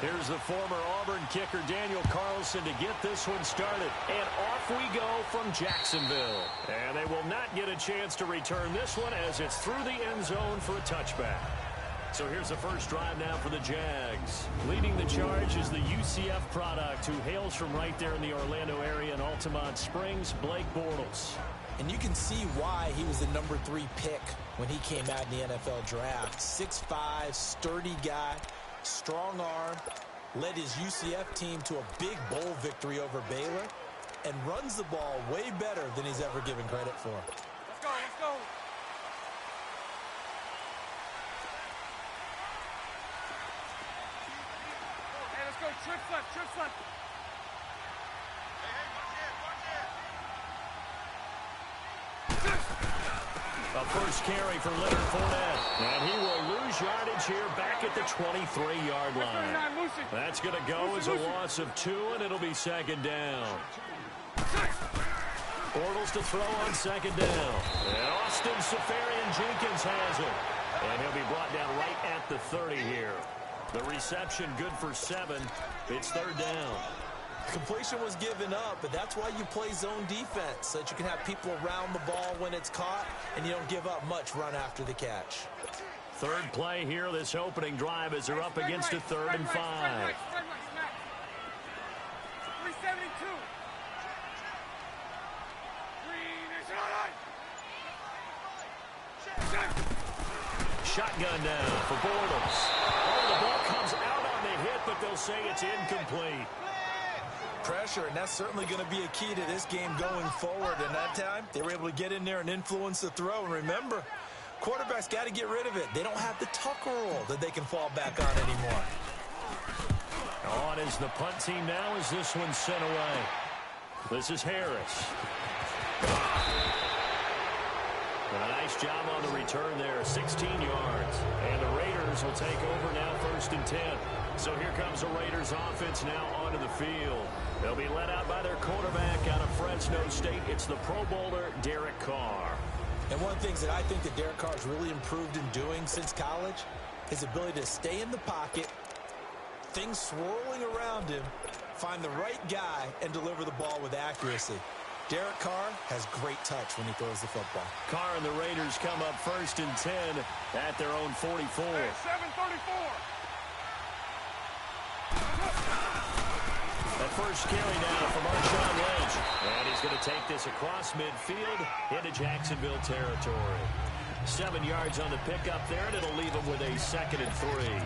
Here's the former Auburn kicker Daniel Carlson to get this one started. And off we go from Jacksonville. And they will not get a chance to return this one as it's through the end zone for a touchback. So here's the first drive now for the Jags. Leading the charge is the UCF product who hails from right there in the Orlando area in Altamont Springs, Blake Bortles. And you can see why he was the number 3 pick when he came out in the NFL draft. 6'5", sturdy guy, strong arm, led his UCF team to a big bowl victory over Baylor, and runs the ball way better than he's ever given credit for. Let's go, let's go. Hey, let's go, trip left, trip left. A first carry for Leonard Fournette. And he will lose yardage here back at the 23-yard line. That's going to go as a loss of 2, and it'll be second down. Bortles to throw on second down. And Austin Seferian-Jenkins has it. And he'll be brought down right at the 30 here. The reception good for 7. It's third down. Completion was given up, but that's why you play zone defense, so that you can have people around the ball when it's caught, and you don't give up much run after the catch. Third play here, this opening drive, as they're up against a 3rd and 5. 372. Shotgun down for Bortles. Oh, the ball comes out on the hit, but they'll say it's incomplete. Pressure, and that's certainly going to be a key to this game going forward. And that time, they were able to get in there and influence the throw. And remember, quarterbacks got to get rid of it. They don't have the Tucker rule that they can fall back on anymore. On is the punt team now as this one's sent away. This is Harris. A nice job on the return there, 16 yards. And the Raiders will take over now, 1st and 10. So here comes the Raiders offense now onto the field. They'll be led out by their quarterback out of Fresno State. It's the Pro Bowler, Derek Carr. And one of the things that I think that Derek Carr has really improved in doing since college, his ability to stay in the pocket, things swirling around him, find the right guy, and deliver the ball with accuracy. Derek Carr has great touch when he throws the football. Carr and the Raiders come up 1st and 10 at their own 44. Hey, 7:34. That first carry now from Marshawn Lynch. And he's going to take this across midfield into Jacksonville territory. 7 yards on the pickup there, and it'll leave him with a 2nd and 3.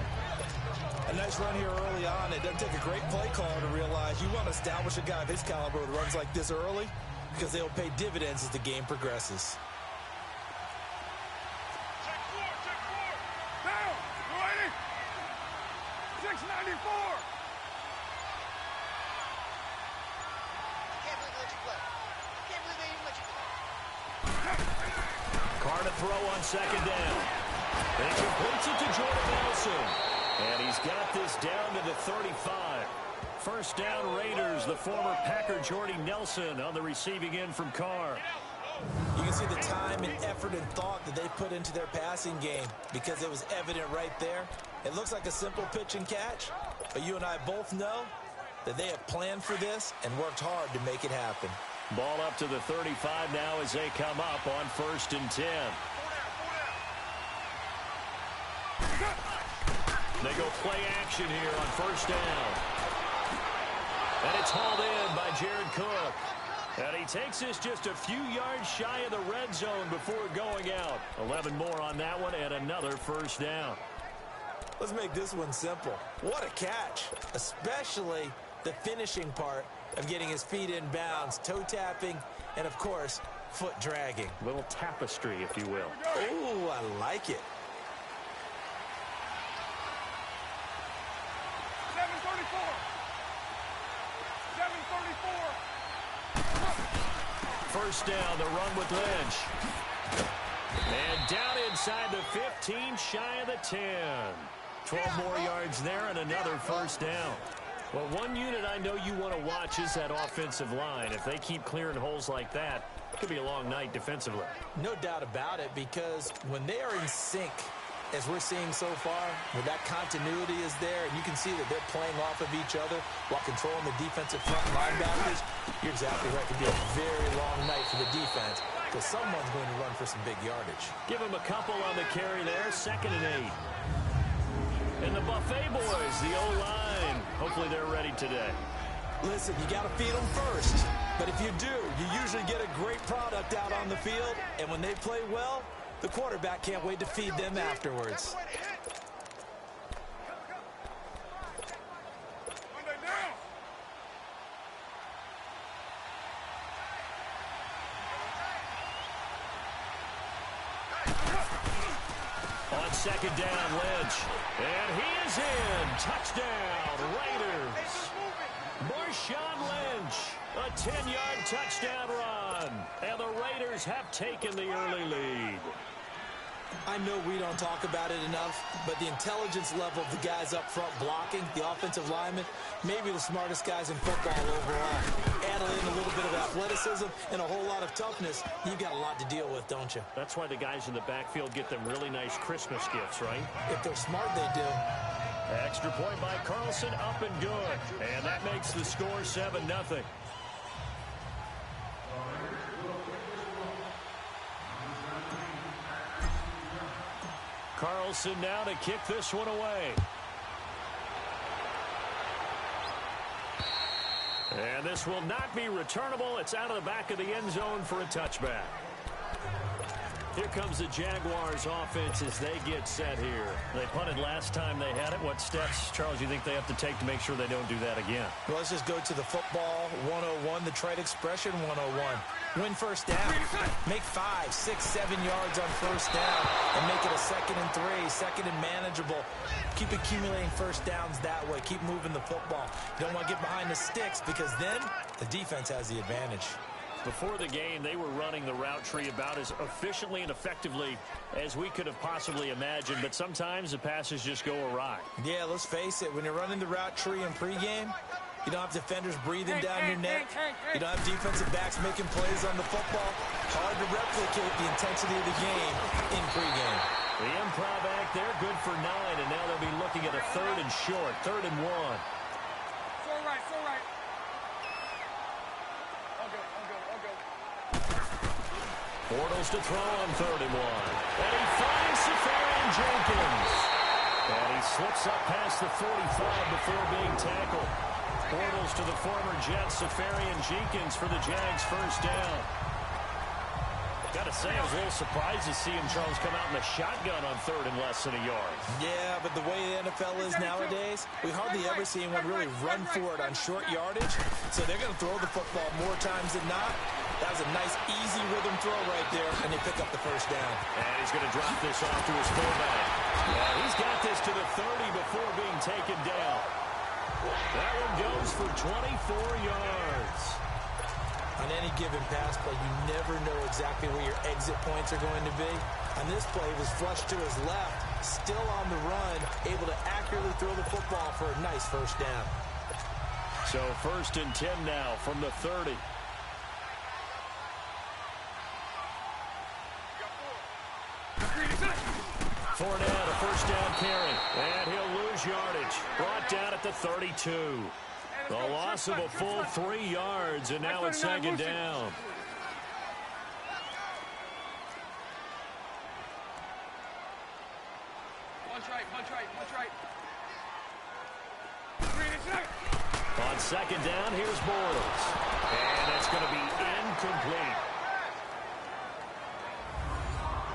A nice run here early on. It doesn't take a great play caller to realize you want to establish a guy of his caliber with runs like this early, because they'll pay dividends as the game progresses. Check 4. Down. You ready? 694. Carr to throw on second down. And he completes it to Jordan Nelson. And he's got this down to the 35. First down, Raiders. The former Packer Jordy Nelson on the receiving end from Carr. You can see the time and effort and thought that they put into their passing game because it was evident right there. It looks like a simple pitch and catch, but you and I both know that they have planned for this and worked hard to make it happen. Ball up to the 35 now as they come up on 1st and 10. They go play action here on 1st down. And it's hauled in by Jared Cook. And he takes this just a few yards shy of the red zone before going out. 11 more on that one and another 1st down. Let's make this one simple. What a catch, especially the finishing part of getting his feet in bounds, toe tapping, and of course, foot dragging. A little tapestry, if you will. Oh, I like it. 734. 734. First down, the run with Lynch. And down inside the 15, shy of the 10. 12 more yards there and another 1st down. Well, one unit I know you want to watch is that offensive line. If they keep clearing holes like that, it could be a long night defensively. No doubt about it, because when they are in sync as we're seeing so far, where that continuity is there, and you can see that they're playing off of each other while controlling the defensive front linebackers, you're exactly right. It could be a very long night for the defense because someone's going to run for some big yardage. Give him a couple on the carry there, 2nd and 8. And the Buffet boys, the O-line, hopefully they're ready today. Listen, you got to feed them first. But if you do, you usually get a great product out on the field. And when they play well, the quarterback can't wait to feed them afterwards. On 2nd down, Lynch. And he is in. Touchdown, Raiders. Marshawn Lynch, a 10-yard touchdown run. And the Raiders have taken the early lead. I know we don't talk about it enough, but the intelligence level of the guys up front blocking, the offensive linemen, maybe the smartest guys in football overall. Add in a little bit of athleticism and a whole lot of toughness, you've got a lot to deal with, don't you? That's why the guys in the backfield get them really nice Christmas gifts, right? If they're smart, they do. Extra point by Carlson, up and good. And that makes the score 7-0. Carlson now to kick this one away. And this will not be returnable. It's out of the back of the end zone for a touchback. Here comes the Jaguars offense as they get set here. They punted last time they had it. What steps, Charles, you think they have to take to make sure they don't do that again? Well, let's just go to the football 101, the trade expression 101. Win first down. Make 5, 6, 7 yards on first down and make it a 2nd and 3, 2nd and manageable. Keep accumulating first downs that way. Keep moving the football. You don't want to get behind the sticks because then the defense has the advantage. Before the game, they were running the route tree about as efficiently and effectively as we could have possibly imagined, but sometimes the passes just go awry. Yeah, let's face it. When you're running the route tree in pregame, you don't have defenders breathing down your neck. You don't have defensive backs making plays on the football. Hard to replicate the intensity of the game in pregame. The improv act there, good for 9, and now they'll be looking at a 3rd and short, 3rd and 1. So right. Bortles to throw on 3rd and 1. And he finds Safarian Jenkins. And he slips up past the 45 before being tackled. Bortles to the former Jet, Safarian Jenkins for the Jags' first down. Gotta say, I was a little surprised to see him, Charles, come out in the shotgun on 3rd and less than a yard. Yeah, but the way the NFL is nowadays, we hardly ever see anyone really run for it on short yardage. So they're going to throw the football more times than not. That was a nice, easy rhythm throw right there, and they pick up the first down. And he's going to drop this off to his fullback. He's got this to the 30 before being taken down. That one goes for 24 yards. On any given pass play, you never know exactly where your exit points are going to be. On this play, he was flushed to his left, still on the run, able to accurately throw the football for a nice first down. So 1st and 10 now from the 30. Fournette, a first down carry, and he'll lose yardage. Brought down at the 32. The loss of a full 3 yards, and now it's 2nd down. Punch right. On 2nd down, here's Bortles. And it's going to be incomplete.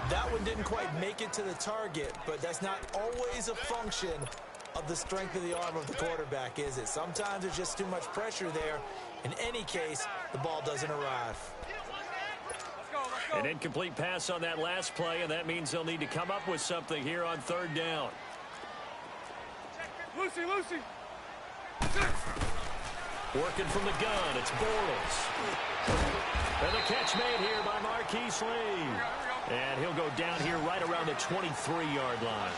That one didn't quite make it to the target, but that's not always a function of the strength of the arm of the quarterback, is it? Sometimes there's just too much pressure there. In any case, the ball doesn't arrive. Let's go. An incomplete pass on that last play, and that means they'll need to come up with something here on 3rd down. Lucy. Working from the gun, it's Bortles. And the catch made here by Marquise Lee. And he'll go down here right around the 23-yard line.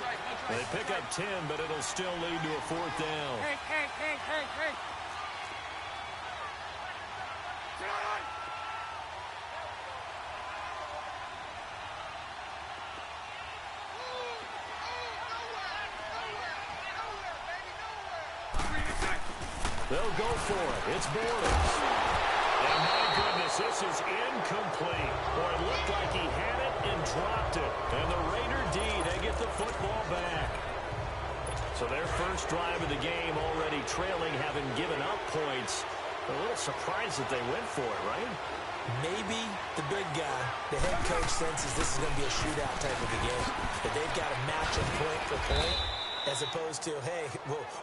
They pick up 10, but it'll still lead to a 4th down. Hey. They'll go for it. It's Bortles. And my goodness, this is incomplete. Boy, it looked like he had it and dropped it. And the Raider D, they get the football back. So their first drive of the game already trailing, having given up points. A little surprised that they went for it, right? Maybe the big guy, the head coach, senses this is going to be a shootout type of a game. That they've got to match him point for point, as opposed to, hey,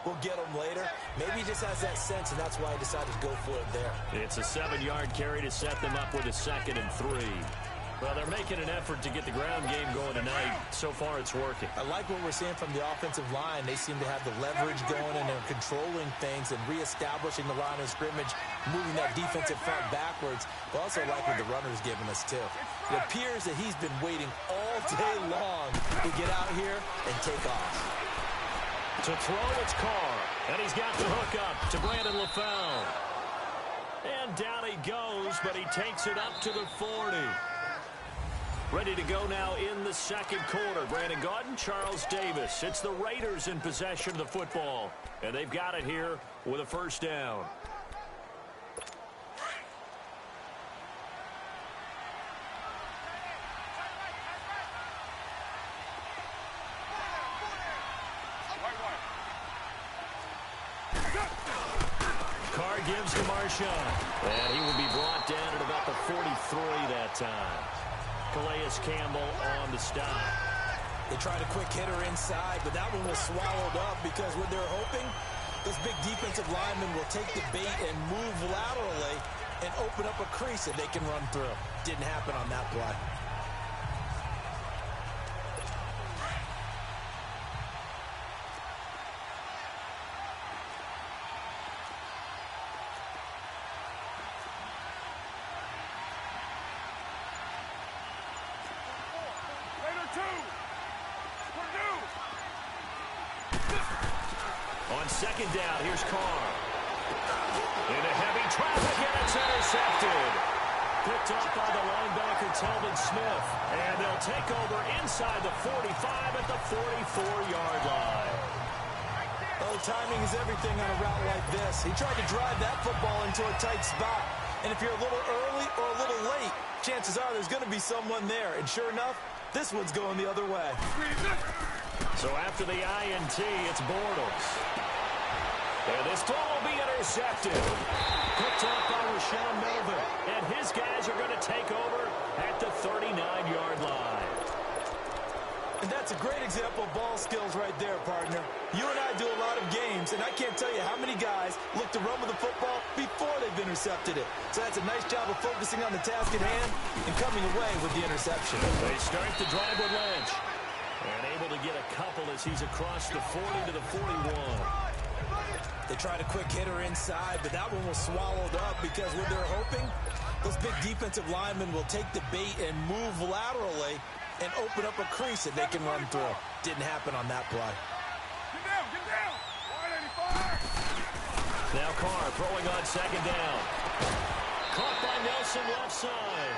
we'll get them later. Maybe he just has that sense, and that's why he decided to go for it there. It's a 7-yard carry to set them up with a 2nd and 3. Well, they're making an effort to get the ground game going tonight. So far, it's working. I like what we're seeing from the offensive line. They seem to have the leverage going, and they're controlling things and reestablishing the line of scrimmage, moving that defensive front backwards. But also like what the runner's giving us, too. It appears that he's been waiting all day long to get out here and take off. To throw, it's Carr. And he's got the hook up to Brandon LaFell. And down he goes, but he takes it up to the 40. Ready to go now in the second quarter. Brandon Gaudin, Charles Davis. It's the Raiders in possession of the football. And they've got it here with a first down. Carr gives to Marshawn. And he will be brought down at about the 43 that time. Calais Campbell on the stop. They tried a quick hitter inside, but that one was swallowed up because what they're hoping, those big defensive linemen will take the bait and move laterally and open up a crease that they can run through. Didn't happen on that play. On second down, here's Carr. Into heavy traffic, and it's intercepted. Picked up by the linebacker, Telvin Smith. And they'll take over inside the 45 at the 44-yard line. Oh, timing is everything on a route like this. He tried to drive that football into a tight spot. And if you're a little early or a little late, chances are there's going to be someone there. And sure enough, this one's going the other way. So after the INT, it's Bortles. And this throw will be intercepted. Picked up by Rashawn Melvin. And his guys are going to take over at the 39-yard line. And that's a great example of ball skills right there, partner. You and I do a lot of games, and I can't tell you how many guys look to run with the football before they've intercepted it. So that's a nice job of focusing on the task at hand and coming away with the interception. They start the drive with Lynch. And able to get a couple as he's across the 40 to the 41. They tried a quick hitter inside, but that one was swallowed up because what they're hoping, those big defensive linemen will take the bait and move laterally and open up a crease that they can run through. Didn't happen on that play. Get down, get down. 185. Now Carr throwing on second down. Caught by Nelson left side.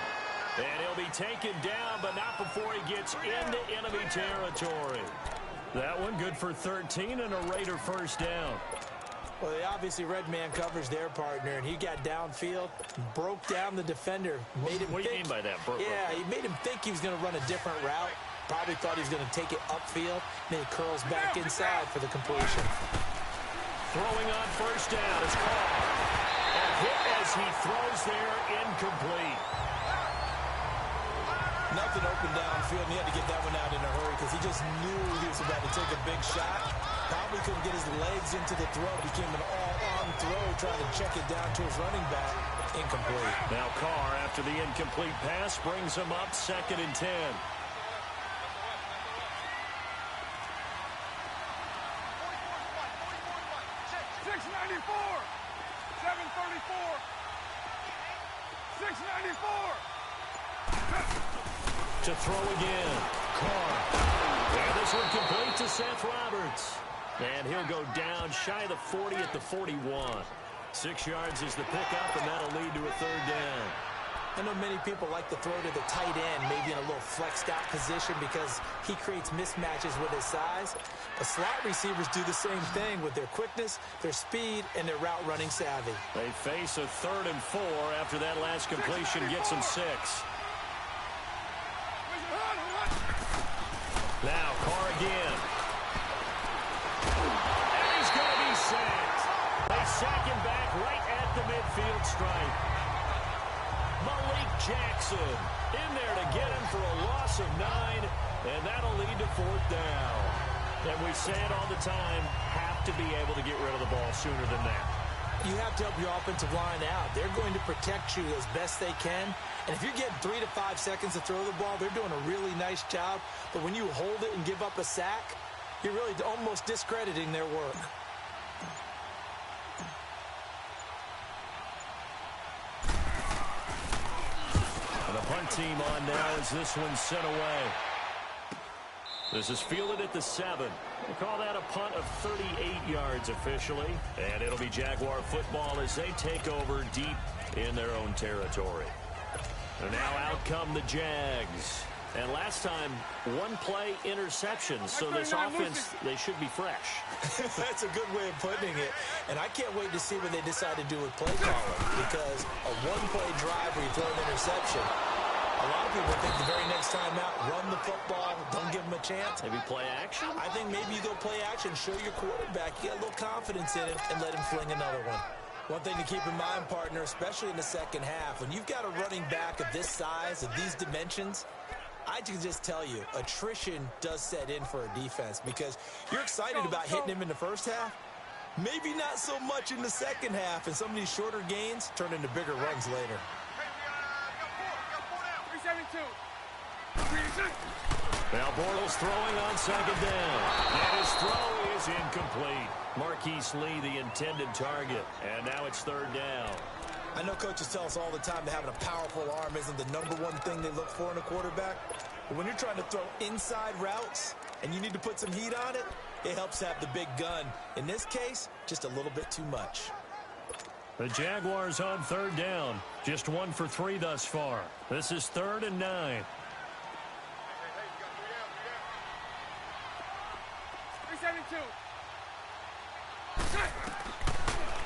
And he'll be taken down, but not before he gets into enemy territory. That one good for 13 and a Raider first down. Well, they obviously read man coverage their partner, and he got downfield, broke down the defender. Made him what do you mean by that? Yeah, he made him think he was going to run a different route. Probably thought he was going to take it upfield. Then he curls back inside for the completion. Throwing on first down is Carr. A hit as he throws there, incomplete. Nothing open downfield, and he had to get that one out in a hurry because he just knew he was about to take a big shot. Probably couldn't get his legs into the throw. Became an all-on throw, trying to check it down to his running back. Incomplete. Now Carr, after the incomplete pass, brings him up 2nd and 10. 694. 734. 694. To throw again. Carr. And this one complete to Seth Roberts. And he'll go down shy of the 40 at the 41. 6 yards is the pickup, and that'll lead to a third down. I know many people like to throw to the tight end, maybe in a little flexed out position because he creates mismatches with his size. But slot receivers do the same thing with their quickness, their speed, and their route running savvy. They face a 3rd and 4 after that last completion gets them 6. Now Carr again. And he's going to be sacked. They sack him back right at the midfield stripe. Malik Jackson in there to get him for a loss of 9, and that'll lead to 4th down. And we say it all the time, have to be able to get rid of the ball sooner than that. You have to help your offensive line out. They're going to protect you as best they can. And if you're getting 3 to 5 seconds to throw the ball, they're doing a really nice job. But when you hold it and give up a sack, you're really almost discrediting their work. And the punt team on now as this one's sent away. This is fielded at the 7. We call that a punt of 38 yards officially. And it'll be Jaguar football as they take over deep in their own territory. And now out come the Jags. And last time, 1-play interceptions. So this offense, they should be fresh. That's a good way of putting it. And I can't wait to see what they decide to do with play calling. Because a 1-play drive where you throw an interception, a lot of people think the very next time out, run the football, don't give them a chance. Maybe play action? I think maybe you go play action, show your quarterback, get a little confidence in him, and let him fling another one. One thing to keep in mind, partner, especially in the second half, when you've got a running back of this size, of these dimensions, I can just tell you, attrition does set in for a defense because you're excited about hitting him in the first half. Maybe not so much in the second half, and some of these shorter gains turn into bigger runs later. Now Bortles throwing on 2nd down. And his throw is incomplete. Marquise Lee, the intended target. And now it's 3rd down. I know coaches tell us all the time that having a powerful arm isn't the #1 thing they look for in a quarterback. But when you're trying to throw inside routes and you need to put some heat on it, it helps have the big gun. In this case, just a little bit too much. The Jaguars on 3rd down. Just 1 for 3 thus far. This is 3rd and 9.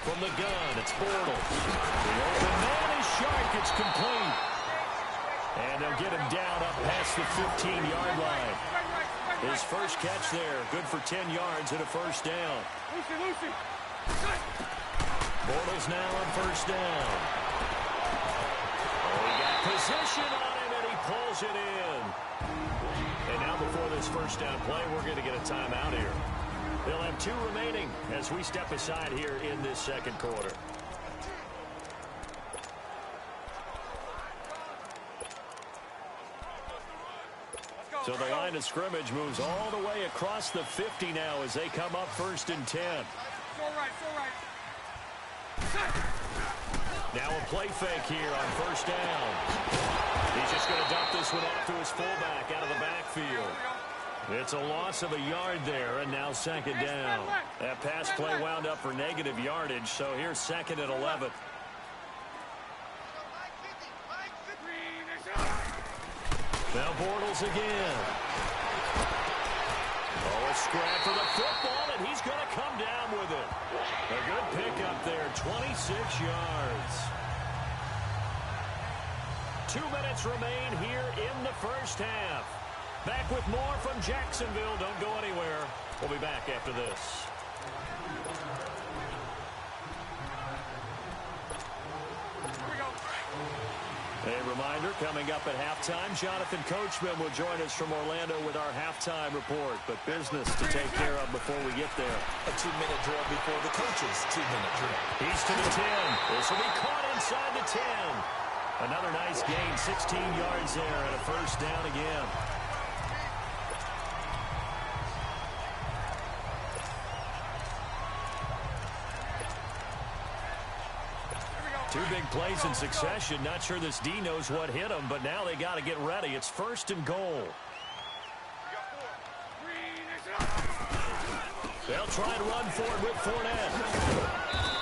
From the gun, it's Bortles. The open man is sharp. It's complete. And they'll get him down up past the 15-yard line. His first catch there, good for 10 yards and a 1st down. Bortles now on 1st down. Oh, he got position on him, and he pulls it in. And now before this 1st down play, we're going to get a timeout here. They'll have 2 remaining as we step aside here in this 2nd quarter. So the line of scrimmage moves all the way across the 50 now as they come up 1st and 10. Now a play fake here on 1st down. He's just going to dump this one off to his fullback out of the backfield. It's a loss of a yard there, and now 2nd down. That pass play wound up for negative yardage, so here's 2nd and 11. Now Bortles again. Oh, a scrap for the football, and he's going to come down with it. A good pickup there, 26 yards. 2 minutes remain here in the 1st half. Back with more from Jacksonville. Don't go anywhere. We'll be back after this. A reminder, coming up at halftime, Jonathan Coachman will join us from Orlando with our halftime report. But business to take care of before we get there. A 2-minute drill before the coach's 2-minute drill. He's to the 10. This will be caught inside the 10. Another nice gain, 16 yards there, and a 1st down again. Two big plays in succession. Not sure this D knows what hit him, but now they got to get ready. It's 1st and goal. They'll try and run for it with Fournette.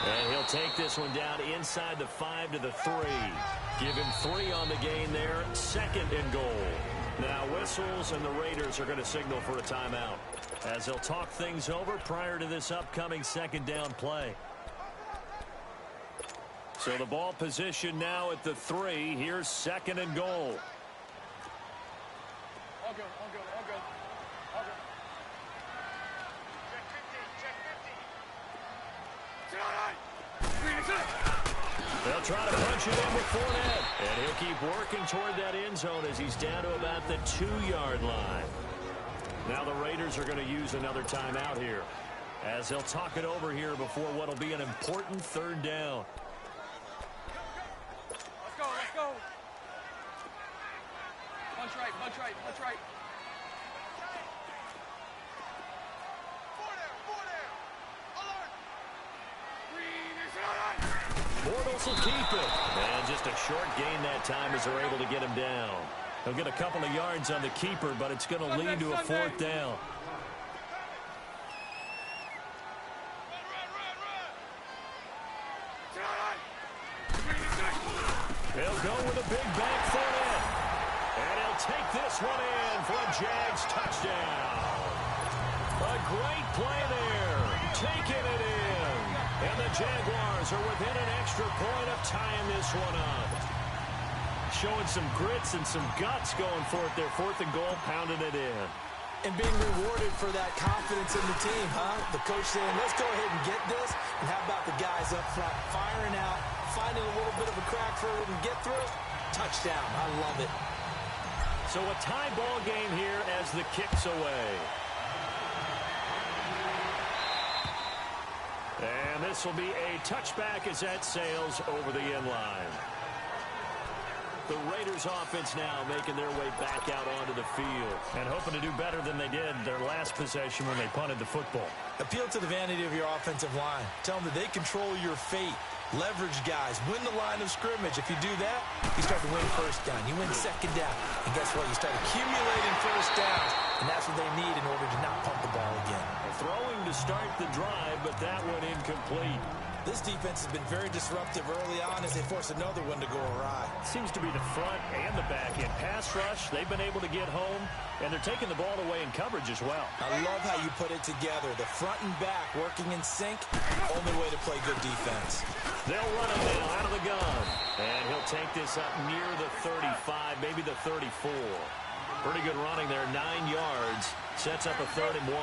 And he'll take this one down inside the 5 to the 3. Give him 3 on the gain there. 2nd and goal. Now whistles, and the Raiders are going to signal for a timeout as they'll talk things over prior to this upcoming 2nd down play. So the ball position now at the 3. Here's 2nd and goal. All go, all go, all go. All go. Check 50, check 50. They'll try to punch it in with Fournette. And he'll keep working toward that end zone as he's down to about the 2-yard line. Now the Raiders are going to use another timeout here as they'll talk it over here before what will be an important 3rd down. Let's go, let's go. Punch right, punch right, punch right. Bortles will keep it. And just a short gain that time as they're able to get him down. He'll get a couple of yards on the keeper, but it's going to lead to a 4th down. He'll go with a big back Fournette. And he'll take this one in for a Jags touchdown. A great play there. Taking it in. And the Jaguars are within an extra point of tying this one up. Showing some grits and some guts going for it there. 4th and goal, pounding it in. And being rewarded for that confidence in the team, huh? The coach saying, let's go ahead and get this. And how about the guys up front firing out, finding a little bit of a crack for it and get through? Touchdown. I love it. So a tie ball game here as the kick's away. And this will be a touchback as that sails over the end line. The Raiders offense now making their way back out onto the field and hoping to do better than they did their last possession when they punted the football. Appeal to the vanity of your offensive line. Tell them that they control your fate. Leverage guys. Win the line of scrimmage. If you do that, you start to win 1st down. You win 2nd down. And guess what? You start accumulating 1st downs. And that's what they need in order to not pump the ball again. Throwing to start the drive, but that one incomplete. This defense has been very disruptive early on as they force another one to go awry. Seems to be the front and the back end. Pass rush, they've been able to get home, and they're taking the ball away in coverage as well. I love how you put it together. The front and back working in sync, only way to play good defense. They'll run it now out of the gun. And he'll take this up near the 35, maybe the 34. Pretty good running there, 9 yards. Sets up a 3rd and 1.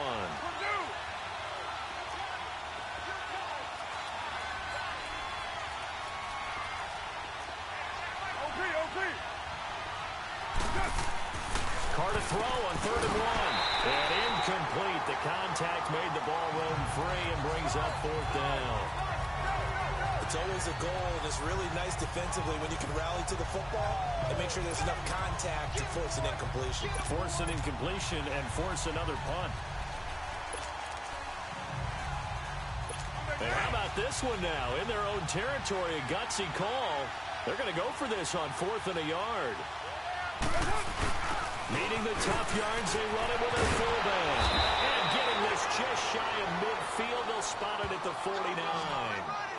Carter throw on 3rd and 1. And incomplete. The contact made the ball roam free and brings up 4th down. It's always a goal, and it's really nice defensively when you can rally to the football and make sure there's enough contact to force an incompletion. Force an incompletion and force another punt. And how about this one now? In their own territory, a gutsy call. They're going to go for this on 4th and a yard. Needing the tough yards, they run it with their fullback. And getting this just shy of midfield, they'll spot it at the 49.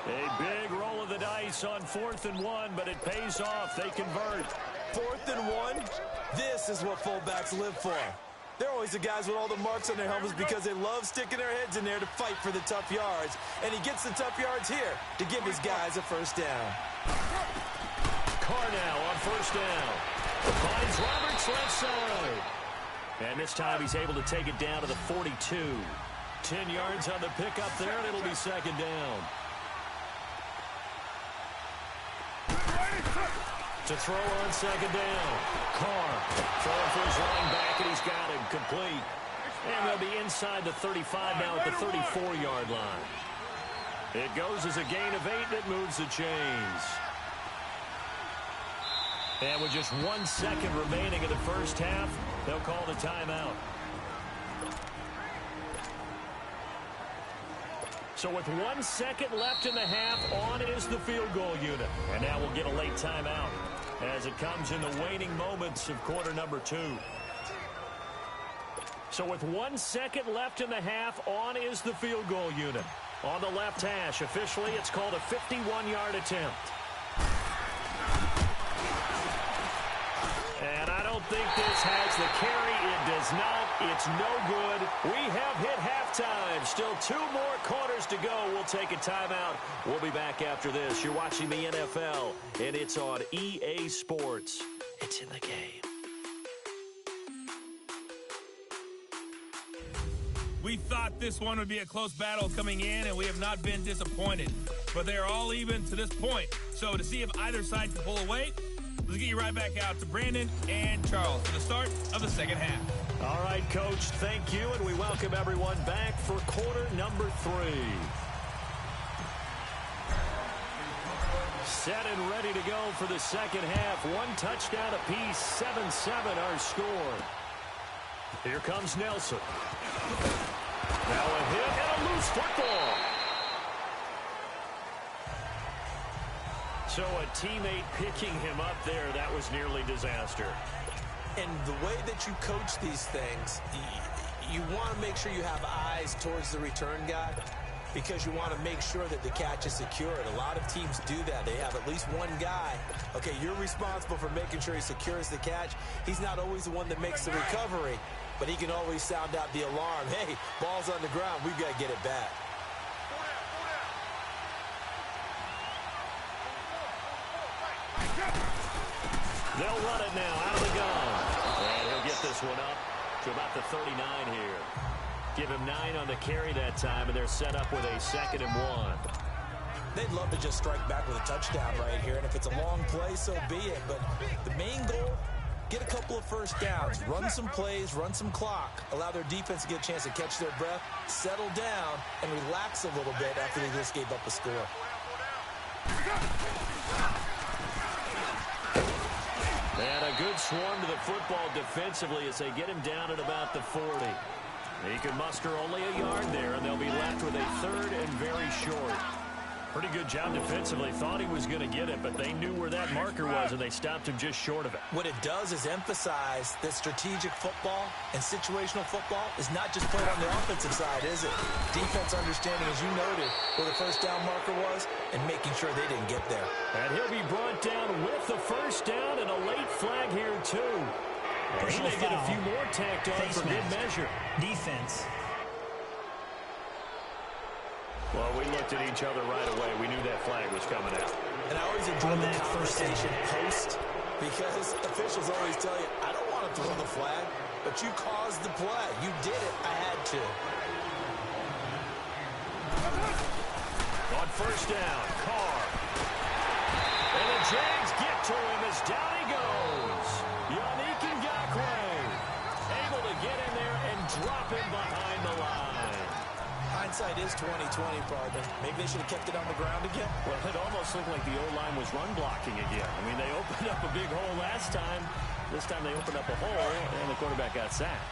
A big roll of the dice on 4th and 1, but it pays off. They convert. 4th and 1? This is what fullbacks live for. They're always the guys with all the marks on their helmets because they love sticking their heads in there to fight for the tough yards. And he gets the tough yards here to give his guys a 1st down. Carr now on 1st down. Finds Roberts left side. And this time he's able to take it down to the 42. 10 yards on the pickup there, and it'll be 2nd down. To throw on 2nd down. Carr throwing for his running back, and he's got him complete. And they'll be inside the 35 now at the 34-yard line. It goes as a gain of 8 that moves the chains. And with just 1 second remaining in the first half, they'll call the timeout. So with 1 second left in the half, on is the field goal unit. And now we'll get a late timeout as it comes in the waning moments of quarter number 2. So with 1 second left in the half, on is the field goal unit. On the left hash, officially, it's called a 51-yard attempt. And I don't think this has the carry. It does not. It's no good. We have hit halftime. Still 2 more quarters to go. We'll take a timeout. We'll be back after this. You're watching the NFL, and it's on EA Sports. It's in the game. We thought this one would be a close battle coming in, and we have not been disappointed. But they are all even to this point. So to see if either side can pull away, let's get you right back out to Brandon and Charles for the start of the second half. All right, Coach, thank you, and we welcome everyone back for quarter number 3. Set and ready to go for the second half. 1 touchdown apiece, 7-7 our score. Here comes Nelson. Now a hit and a loose football. So a teammate picking him up there, that was nearly disaster. And the way that you coach these things, you want to make sure you have eyes towards the return guy because you want to make sure that the catch is secured. A lot of teams do that. They have at least one guy. Okay, you're responsible for making sure he secures the catch. He's not always the one that makes the recovery, but he can always sound out the alarm. Hey, ball's on the ground. We've got to get it back. They'll run it now out of the gun. And he'll get this one up to about the 39 here. Give him 9 on the carry that time, and they're set up with a 2nd and 1. They'd love to just strike back with a touchdown right here, and if it's a long play, so be it. But the main goal, get a couple of first downs, run some plays, run some clock, allow their defense to get a chance to catch their breath, settle down, and relax a little bit after they just gave up a score. And a good swarm to the football defensively as they get him down at about the 40. He can muster only a yard there, and they'll be left with a 3rd and very short. Pretty good job defensively. Thought he was going to get it, but they knew where that marker was, and they stopped him just short of it. What it does is emphasize that strategic football and situational football is not just played on the offensive side, is it? Defense understanding, as you noted, where the first down marker was and making sure they didn't get there. And he'll be brought down with the first down and a late flag here, too. And he may get a few more tacked on for good measure. Defense. Well, we looked at each other right away. We knew that flag was coming out. And I always enjoy the conversation post because officials always tell you, I don't want to throw the flag, but you caused the play. You did it. I had to. On first down, Carr. And the Jags get to him as down he goes. Yannick Ngakoue able to get in there and drop him behind the line. Hindsight is 20/20, partner. Maybe they should have kept it on the ground again. Well, it almost looked like the O-line was run blocking again. I mean, they opened up a big hole last time. This time they opened up a hole, and the quarterback got sacked.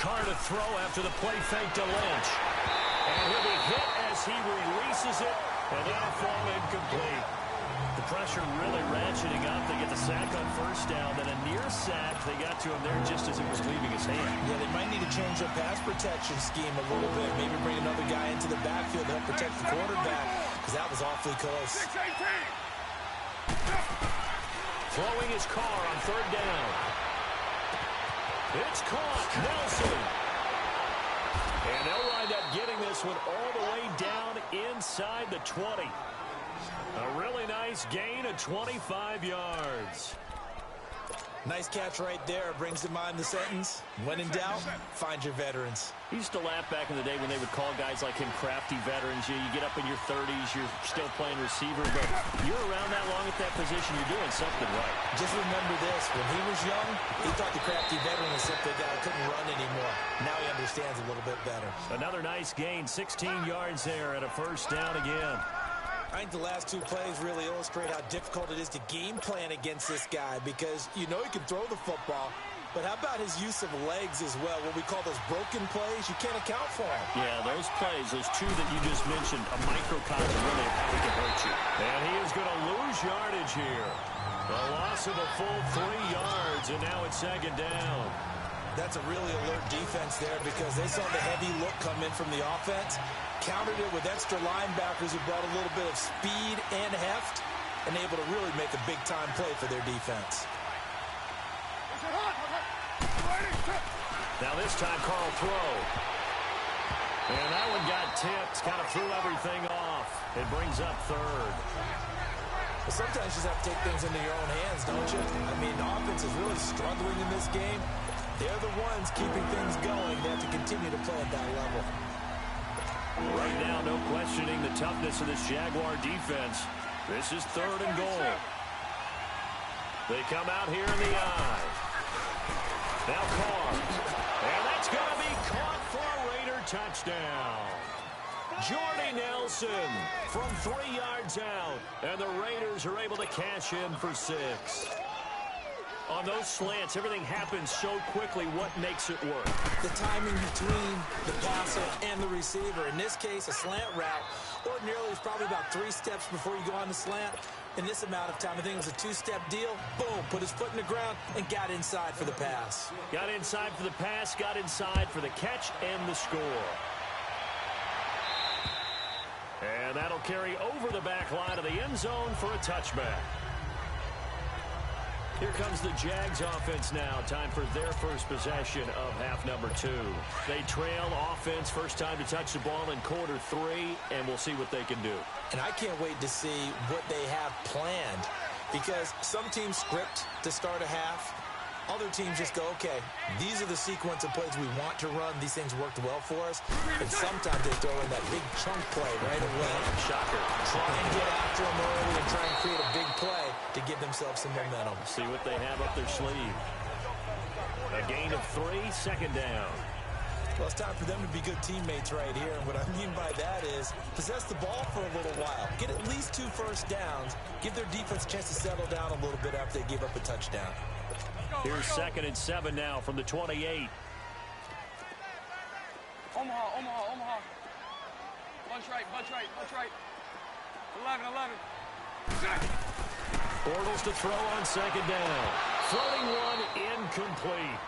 Carr to throw after the play fake to Lynch. And he'll be hit as he releases it, and that'll fall incomplete. The pressure really ratcheting up. They get the sack on first down, then a near sack. They got to him there just as it was leaving his hand. Yeah, they might need to change their pass protection scheme a little bit. Maybe bring another guy into the backfield to help protect the quarterback, because that was awfully close. Throwing his Carr on third down. It's caught. Nelson. And they'll wind up getting this one all the way down inside the 20. A really nice gain of 25 yards. Nice catch right there. Brings to mind the sentence, when in doubt, find your veterans. He used to laugh back in the day when they would call guys like him crafty veterans. You get up in your 30s, you're still playing receiver, but you're around that long at that position, you're doing something right. Just remember this, when he was young, he thought the crafty veteran was simply a guy who couldn't run anymore. Now he understands a little bit better. Another nice gain, 16 yards there and a first down again. I think the last 2 plays really illustrate how difficult it is to game plan against this guy because you know he can throw the football, But how about his use of legs as well? What we call those broken plays, you can't account for them. Yeah, those plays, those two that you just mentioned, a microcosm really of how he can hurt you. And he is going to lose yardage here. A loss of a full 3 yards, and now it's second down. That's a really alert defense there because they saw the heavy look come in from the offense, countered it with extra linebackers who brought a little bit of speed and heft, and able to really make a big-time play for their defense. Now this time, Carl throw. And that one got tipped, kind of threw everything off. It brings up third. But sometimes you just have to take things into your own hands, don't you? I mean, the offense is really struggling in this game. They're the ones keeping things going. They have to continue to play at that level. Right now, no questioning the toughness of this Jaguar defense. This is third and goal. They come out here in the eye. Now Carr. And that's going to be caught for a Raider touchdown. Jordy Nelson from 3 yards out. And the Raiders are able to cash in for 6. On those slants, everything happens so quickly. What makes it work? The timing between the passer and the receiver. In this case, a slant route. Ordinarily, it's probably about 3 steps before you go on the slant. In this amount of time, I think it was a 2-step deal. Boom, put his foot in the ground and got inside for the pass. Got inside for the pass, got inside for the catch and the score. And that'll carry over the back line of the end zone for a touchback. Here comes the Jags offense now. Time for their first possession of half number 2. They trail offense, first time to touch the ball in quarter 3, and we'll see what they can do. And I can't wait to see what they have planned, because some teams script to start a half. Other teams just go, okay, these are the sequence of plays we want to run. These things worked well for us. And sometimes they throw in that big chunk play right away. Shocker. Try and get after them early and try and create a big play to give themselves some momentum. See what they have up their sleeve. A gain of 3, second down. Well, it's time for them to be good teammates right here. And what I mean by that is possess the ball for a little while. Get at least 2 first downs. Give their defense a chance to settle down a little bit after they give up a touchdown. Here's second and 7 now from the 28. Omaha. Bunch right. 11. Bortles to throw on second down. Floating one, incomplete.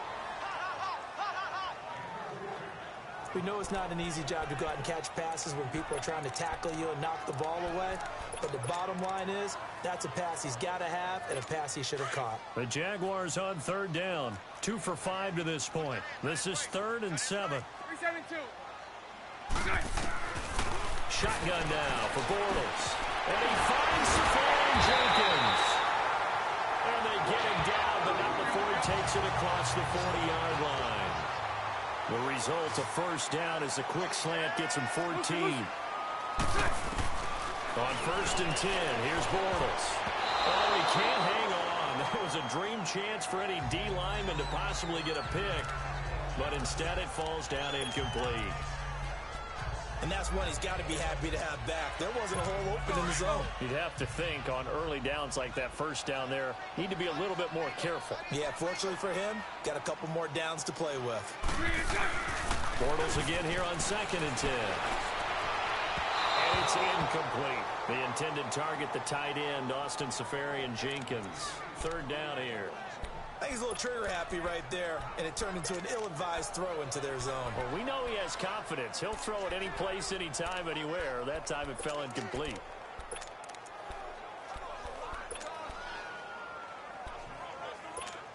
We know it's not an easy job to go out and catch passes when people are trying to tackle you and knock the ball away. But the bottom line is, that's a pass he's got to have and a pass he should have caught. The Jaguars on third down. 2 for 5 to this point. This is third and 7. 3-7-2. Shotgun now for Bortles. And he finds Safari Jenkins. And they get him down, but not before he takes it across the 40-yard line. The result, a first down as the quick slant gets him 14. On first and 10, here's Bortles. Oh, he can't hang on. That was a dream chance for any D lineman to possibly get a pick. But instead it falls down incomplete. And that's one he's got to be happy to have back. There wasn't a hole open in the zone. You'd have to think on early downs like that first down there, need to be a little bit more careful. Yeah, fortunately for him, got a couple more downs to play with. Bortles again here on second and 10. And it's incomplete. The intended target, the tight end, Austin Safarian Jenkins. Third down here. I think he's a little trigger happy right there, and it turned into an ill-advised throw into their zone. Well, we know he has confidence. He'll throw it any place, anytime, anywhere. That time it fell incomplete.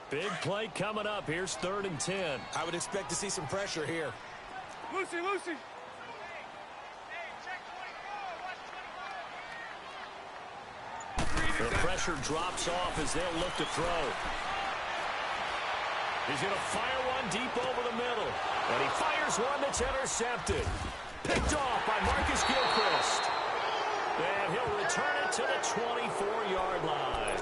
Big play coming up. Here's third and 10. I would expect to see some pressure here. Lucy. The pressure drops off as they'll look to throw. He's going to fire one deep over the middle. And he fires one that's intercepted. Picked off by Marcus Gilchrist. And he'll return it to the 24-yard line.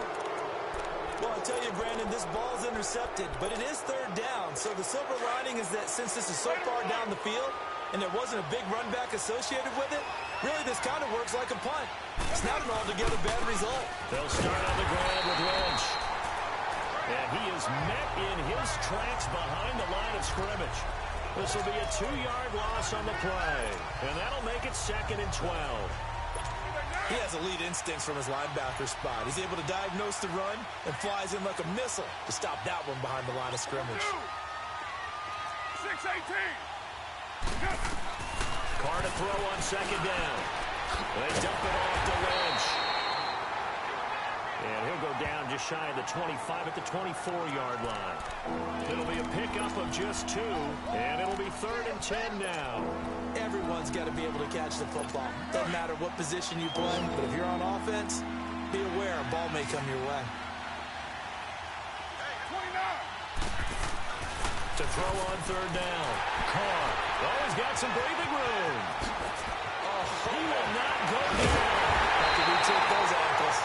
Well, I'll tell you, Brandon, this ball's intercepted, but it is third down. So the silver lining is that since this is so far down the field and there wasn't a big run back associated with it, really this kind of works like a punt. It's not an altogether bad result. They'll start on the ground with Lynch. And he is met in his tracks behind the line of scrimmage. This will be a 2-yard loss on the play. And that'll make it 2nd and 12. He has elite instincts from his linebacker spot. He's able to diagnose the run and flies in like a missile to stop that one behind the line of scrimmage. 6-18. Carr to throw on 2nd down. They dump it off to Lynch. And he'll go down just shy of the 25 at the 24-yard line. It'll be a pickup of just 2, and it'll be 3rd and 10 now. Everyone's got to be able to catch the football. Doesn't matter what position you play, but if you're on offense, be aware a ball may come your way. Hey, 29. To throw on 3rd down. Carr. Oh, he's got some breathing room. Oh, he will not go down. Have to retake those ankles.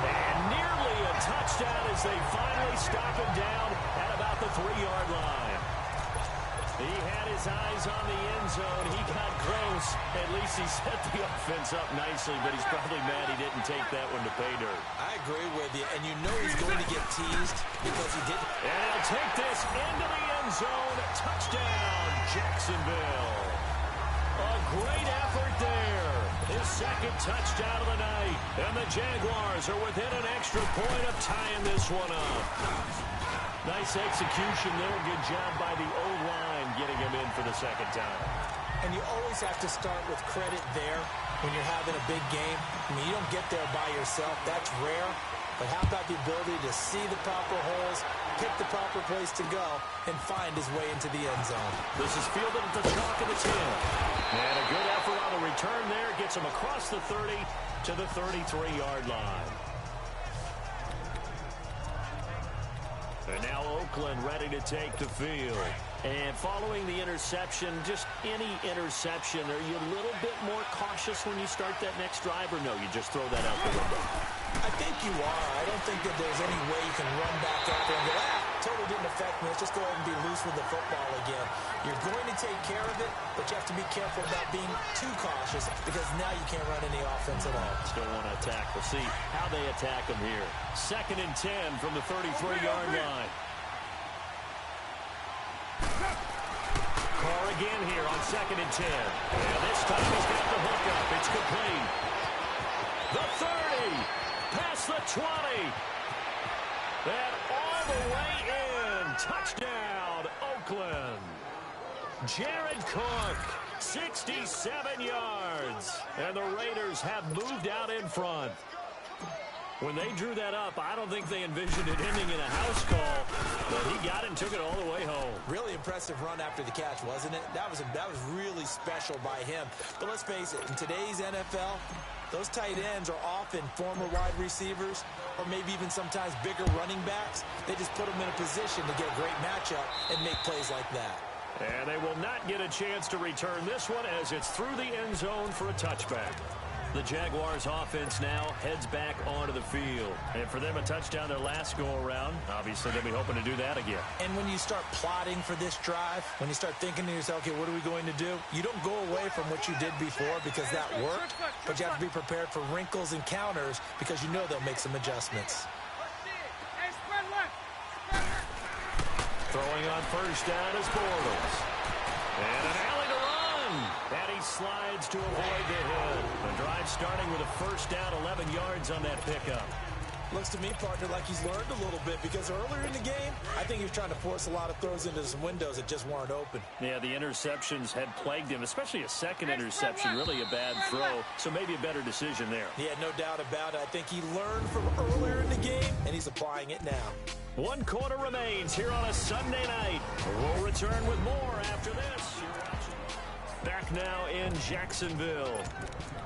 And nearly a touchdown as they finally stop him down at about the 3-yard line. He had his eyes on the end zone. He got close. At least he set the offense up nicely, but he's probably mad he didn't take that one to pay dirt. I agree with you, and you know he's going to get teased because he didn't. And he'll take this into the end zone. Touchdown, Jacksonville. A great effort there. His 2nd touchdown of the night. And the Jaguars are within an extra point of tying this one up. Nice execution there. Good job by the O-line getting him in for the 2nd time. And you always have to start with credit there when you're having a big game. I mean, you don't get there by yourself. That's rare. But how about the ability to see the proper holes, pick the proper place to go, and find his way into the end zone? This is fielded at the chalk of the 10. And a good effort on the return there. Gets him across the 30 to the 33-yard line. And now Oakland ready to take the field. And following the interception, just any interception, are you a little bit more cautious when you start that next drive, or no, you just throw that out the window? I think you are. I don't think that there's any way you can run back out there and go, totally didn't affect me. Let's just go ahead and be loose with the football again. You're going to take care of it, but you have to be careful about being too cautious because now you can't run any offense at all. Still want to attack. We'll see how they attack him here. 2nd and 10 from the 33-yard line. Carr again here on 2nd and 10. And this time he's got the hook up. It's complete. The 30. Past the 20. And all the way in. Touchdown, Oakland. Jared Cook, 67 yards. And the Raiders have moved out in front. When they drew that up, I don't think they envisioned it ending in a house call, but he got it and took it all the way home. Really impressive run after the catch, wasn't it? That was really special by him. But let's face it, in today's NFL, those tight ends are often former wide receivers or maybe even sometimes bigger running backs. They just put them in a position to get a great matchup and make plays like that. And they will not get a chance to return this one as it's through the end zone for a touchback. The Jaguars offense now heads back onto the field. And for them, a touchdown their last go-around. Obviously, they'll be hoping to do that again. And when you start plotting for this drive, when you start thinking to yourself, okay, what are we going to do? You don't go away from what you did before because that worked, but you have to be prepared for wrinkles and counters because you know they'll make some adjustments. Throwing on 1st down is Bortles. And an alley to run. And he slides to avoid the hit. The drive starting with a 1st down, 11 yards on that pickup. Looks to me, partner, like he's learned a little bit because earlier in the game, I think he was trying to force a lot of throws into some windows that just weren't open. Yeah, the interceptions had plagued him, especially a 2nd interception, really a bad throw, so maybe a better decision there. Yeah, no doubt about it. I think he learned from earlier in the game, and he's applying it now. 1 quarter remains here on a Sunday night. We'll return with more after this. Back now in Jacksonville.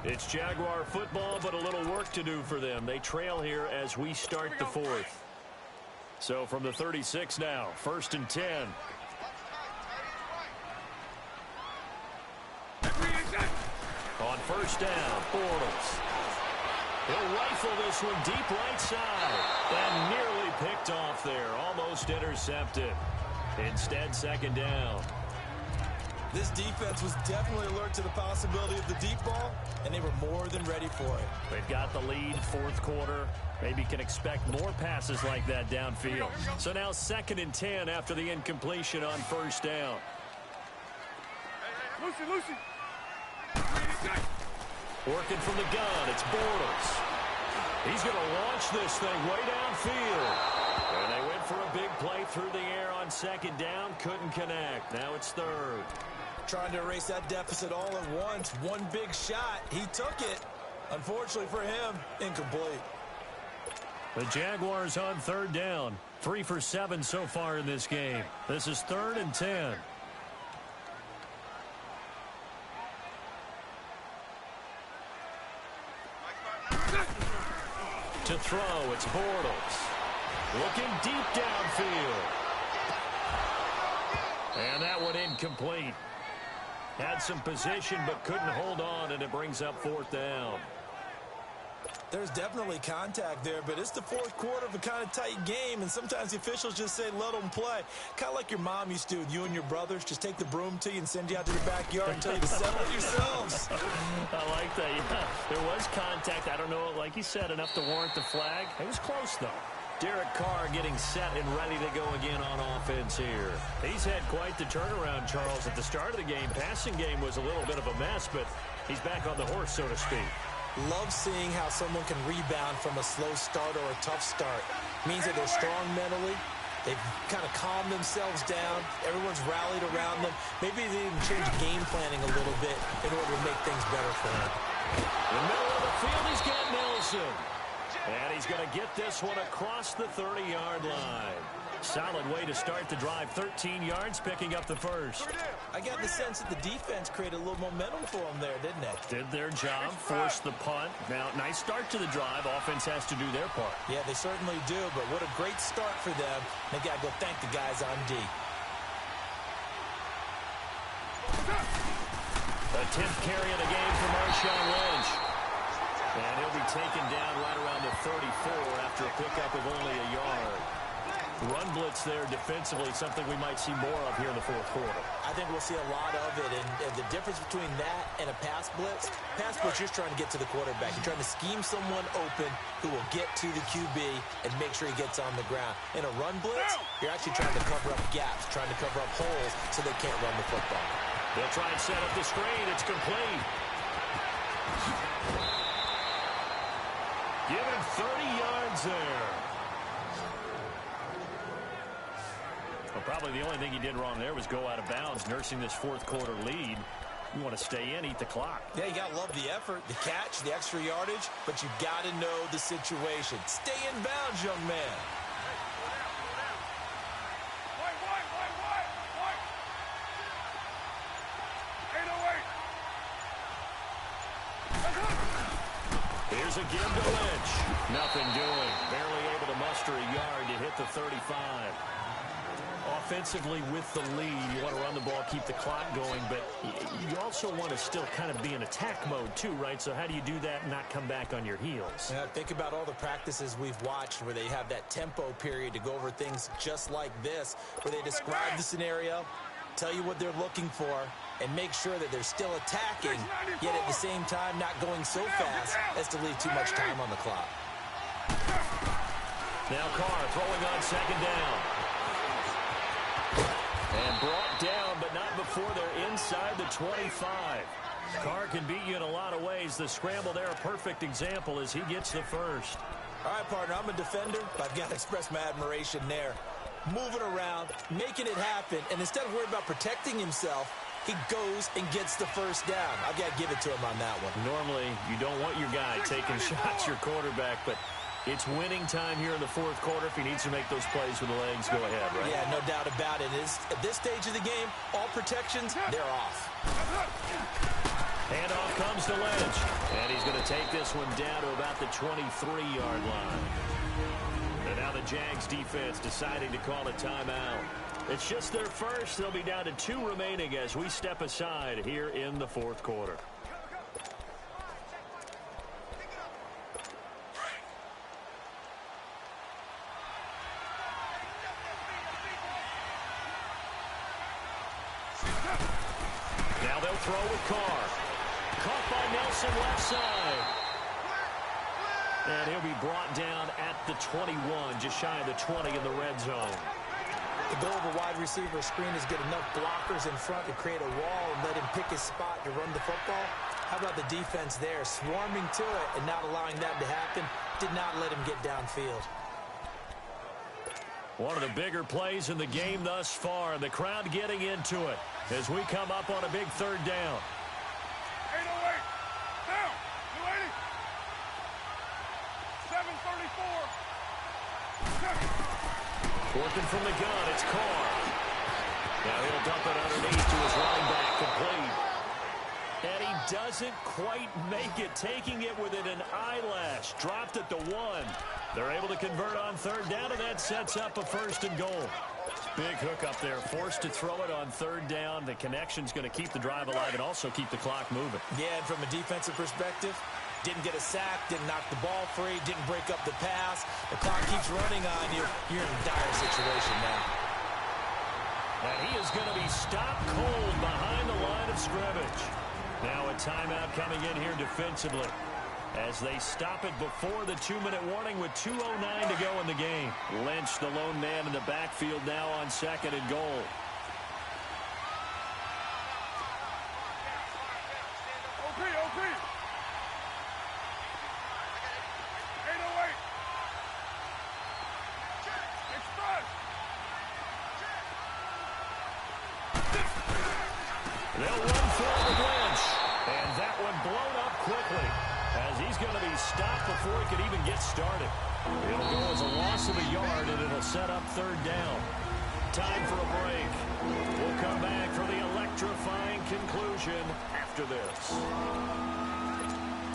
It's Jaguar football, but a little work to do for them. They trail here as we start the 4th. So from the 36 now, 1st and 10. On 1st down, Bortles. He'll rifle this one deep right side. And nearly picked off there. Almost intercepted. Instead, 2nd down. This defense was definitely alert to the possibility of the deep ball, and they were more than ready for it. They've got the lead, fourth quarter. Maybe can expect more passes like that downfield. So now 2nd and 10 after the incompletion on first down. Lucy. Working from the gun, it's Bortles. He's going to launch this thing way downfield. And they went for a big play through the air on 2nd down. Couldn't connect. Now it's 3rd. Trying to erase that deficit all at once. One big shot. He took it. Unfortunately for him, incomplete. The Jaguars on 3rd down. 3 for 7 so far in this game. This is 3rd and 10. To throw, it's Bortles. Looking deep downfield. And that one incomplete. Had some position but couldn't hold on, and it brings up 4th down. There's definitely contact there, but it's the fourth quarter of a kind of tight game, and sometimes the officials just say let them play. Kind of like your mom used to do with you and your brothers. Just take the broom to you and send you out to the backyard and tell you to settle it yourselves. I like that. Yeah, there was contact. I don't know, like you said, enough to warrant the flag. It was close, though. Derek Carr getting set and ready to go again on offense here. He's had quite the turnaround, Charles. At the start of the game, passing game was a little bit of a mess, but he's back on the horse, so to speak. Love seeing how someone can rebound from a slow start or a tough start. Means that they're strong mentally. They've kind of calmed themselves down. Everyone's rallied around them. Maybe they even change game planning a little bit in order to make things better for them. In the middle of the field, he's got Nelson. And he's going to get this one across the 30-yard line. Solid way to start the drive. 13 yards, picking up the first. I got the sense that the defense created a little momentum for them there, didn't they? Did their job, forced the punt. Now, nice start to the drive. Offense has to do their part. Yeah, they certainly do, but what a great start for them. They got to go thank the guys on D. The 10th carry of the game for Marshawn Lynch. And he'll be taken down right around the 34 after a pickup of only a yard. Run blitz there defensively, something we might see more of here in the fourth quarter. I think we'll see a lot of it, and the difference between that and a pass blitz, you're trying to get to the quarterback. You're trying to scheme someone open who will get to the QB and make sure he gets on the ground. In a run blitz, you're actually trying to cover up gaps, trying to cover up holes so they can't run the football. They'll try and set up the screen. It's complete. Give him 30 yards there. Well, probably the only thing he did wrong there was go out of bounds, nursing this fourth quarter lead. You want to stay in, eat the clock. Yeah, you got to love the effort, the catch, the extra yardage, but you got to know the situation. Stay in bounds, young man. Here's a give to Lynch. Nothing doing. Barely able to muster a yard to hit the 35. Offensively with the lead, you want to run the ball, keep the clock going, but you also want to still kind of be in attack mode too, right? So how do you do that and not come back on your heels? Yeah, think about all the practices we've watched where they have that tempo period to go over things just like this, where they describe the scenario, tell you what they're looking for, and make sure that they're still attacking, yet at the same time not going so fast as to leave too much time on the clock. Now Carr throwing on second down. And brought down, but not before they're inside the 25. Carr can beat you in a lot of ways. The scramble there, a perfect example as he gets the first. All right, partner, I'm a defender, but I've got to express my admiration there. Moving around, making it happen, and instead of worrying about protecting himself, he goes and gets the first down. I've got to give it to him on that one. Normally, you don't want your guy taking shots, your quarterback, but it's winning time here in the fourth quarter. If he needs to make those plays with the legs, go ahead, right? Yeah, no doubt about it. At this stage of the game, all protections, they're off. Handoff comes to Lynch. And he's going to take this one down to about the 23-yard line. And now the Jags defense deciding to call a timeout. It's just their first. They'll be down to 2 remaining as we step aside here in the fourth quarter. Now they'll throw with Carr. Caught by Nelson left side. And he'll be brought down at the 21, just shy of the 20 in the red zone. The goal of a wide receiver screen is get enough blockers in front to create a wall and let him pick his spot to run the football. How about the defense there, swarming to it and not allowing that to happen? Did not let him get downfield. One of the bigger plays in the game thus far, and the crowd getting into it as we come up on a big third down. 808. Down. 280. 734. Working from the gun, it's Carr. Now he'll dump it underneath to his running back, complete. And he doesn't quite make it, taking it within an eyelash. Dropped at the 1. They're able to convert on third down, and that sets up a 1st and goal. Big hook up there, forced to throw it on third down. The connection's going to keep the drive alive and also keep the clock moving. Yeah, and from a defensive perspective, didn't get a sack, didn't knock the ball free, didn't break up the pass. The clock keeps running on you. You're in a dire situation now. And he is going to be stopped cold behind the line of scrimmage. Now a timeout coming in here defensively as they stop it before the 2-minute warning with 2:09 to go in the game. Lynch, the lone man in the backfield now on 2nd and goal. OP. 808. Express. They'll run for it with Lynch. And that one blown up quickly as he's going to be stopped before he could even get started. It'll go as a loss of a yard, and it'll set up third down. Time for a break. We'll come back for the electrifying conclusion after this.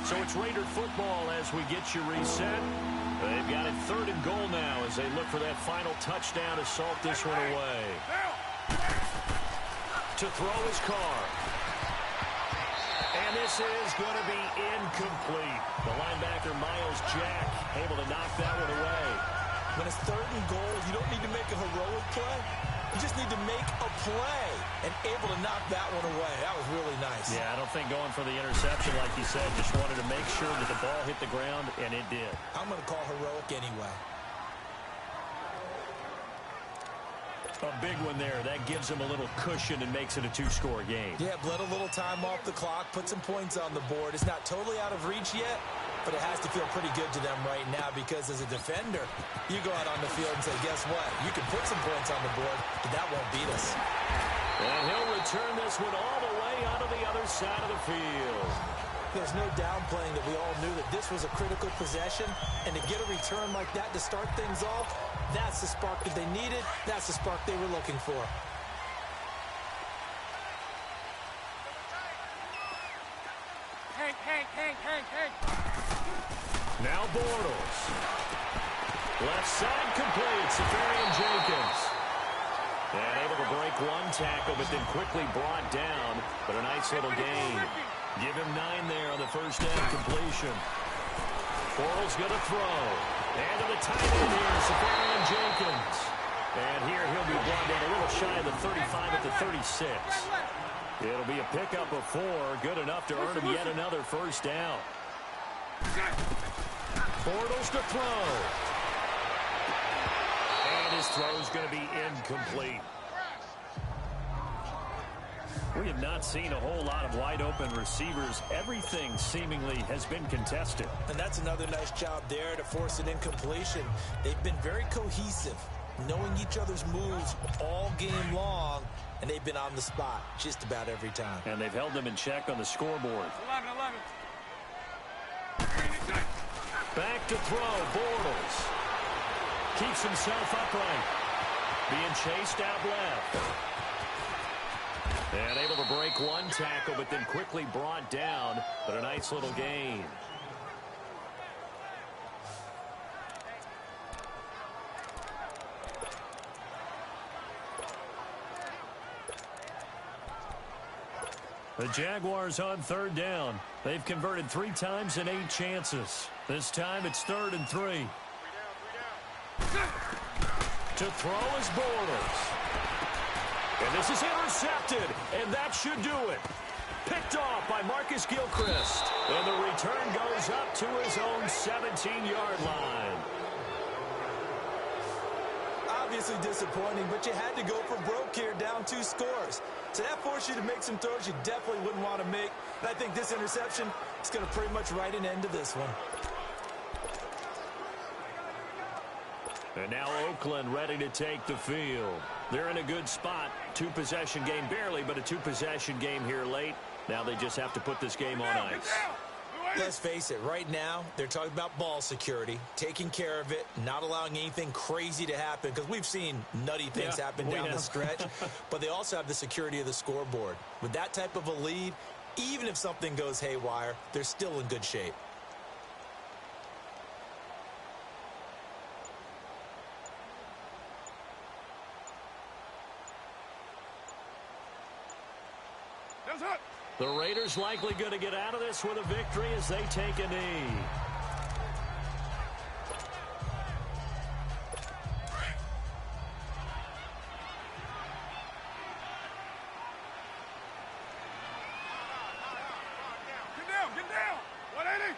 So it's Raider football as we get you reset. They've got it 3rd and goal now as they look for that final touchdown to salt this one away. To throw his Carr. And this is going to be incomplete. The linebacker, Miles Jack, able to knock that one away. When it's 3rd and goal, you don't need to make a heroic play. You just need to make a play and able to knock that one away. That was really nice. Yeah, I don't think going for the interception, like you said, just wanted to make sure that the ball hit the ground, and it did. I'm going to call heroic anyway. A big one there. That gives them a little cushion and makes it a 2-score game. Yeah, bled a little time off the clock, put some points on the board. It's not totally out of reach yet, but it has to feel pretty good to them right now because as a defender, you go out on the field and say, guess what? You can put some points on the board, but that won't beat us. And he'll return this one all the way out of the other side of the field. There's no downplaying that we all knew that this was a critical possession, and to get a return like that to start things off, that's the spark that they needed. That's the spark they were looking for. Hank. Now Bortles. Left side complete. Safarian Jenkins. And able to break one tackle, but then quickly brought down. But a nice little gain. Give him 9 there on the first down completion. Bortles going to throw. And to the tight end here, Safarian Jenkins. And here he'll be brought down a little shy of the 35 at the 36. It'll be a pickup of 4. Good enough to earn him yet another first down. Bortles to throw. And his throw's going to be incomplete. We have not seen a whole lot of wide-open receivers. Everything seemingly has been contested. And that's another nice job there to force an incompletion. They've been very cohesive, knowing each other's moves all game long, and they've been on the spot just about every time. And they've held them in check on the scoreboard. 11. Back to throw, Bortles. Keeps himself upright. Being chased out left. And able to break one tackle, but then quickly brought down. But a nice little gain. The Jaguars on third down. They've converted 3 times in 8 chances. This time it's 3rd and 3. To throw is Bortles. And this is intercepted, and that should do it. Picked off by Marcus Gilchrist. And the return goes up to his own 17-yard line. Obviously disappointing, but you had to go for broke here, down 2 scores. So that forced you to make some throws you definitely wouldn't want to make. And I think this interception is going to pretty much write an end to this one. And now Oakland ready to take the field. They're in a good spot. 2-possession game, barely, but a 2-possession game here late. Now they just have to put this game on ice. Let's face it, right now, they're talking about ball security, taking care of it, not allowing anything crazy to happen, because we've seen nutty things happen down the stretch, but they also have the security of the scoreboard. With that type of a lead, even if something goes haywire, they're still in good shape. The Raiders likely going to get out of this with a victory as they take a knee. Get down. 180.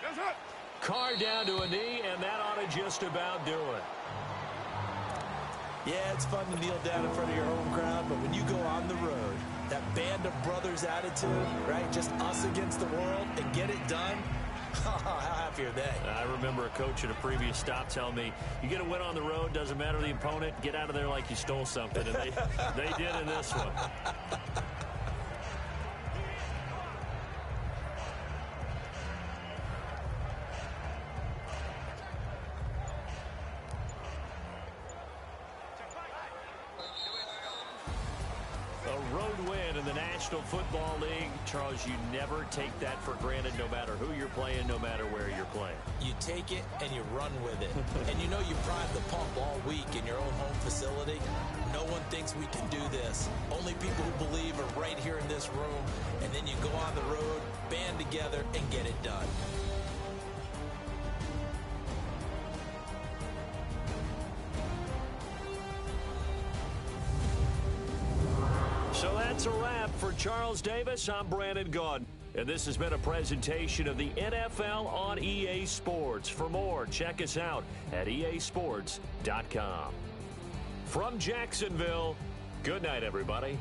That's it. Carr down to a knee, and that ought to just about do it. Yeah, it's fun to kneel down in front of your home crowd, but when you go on the road, that band of brothers attitude, right? Just us against the world and get it done. How happy are they? I remember a coach at a previous stop telling me, you get a win on the road, doesn't matter the opponent, get out of there like you stole something. And they did in this one. A road win in the National Football League. Charles, you never take that for granted no matter who you're playing, no matter where you're playing. You take it and you run with it. And you know you prime the pump all week in your own home facility. No one thinks we can do this. Only people who believe are right here in this room. And then you go on the road, band together, and get it done. So that's a wrap for Charles Davis. I'm Brandon Gaudin. And this has been a presentation of the NFL on EA Sports. For more, check us out at easports.com. From Jacksonville, good night, everybody.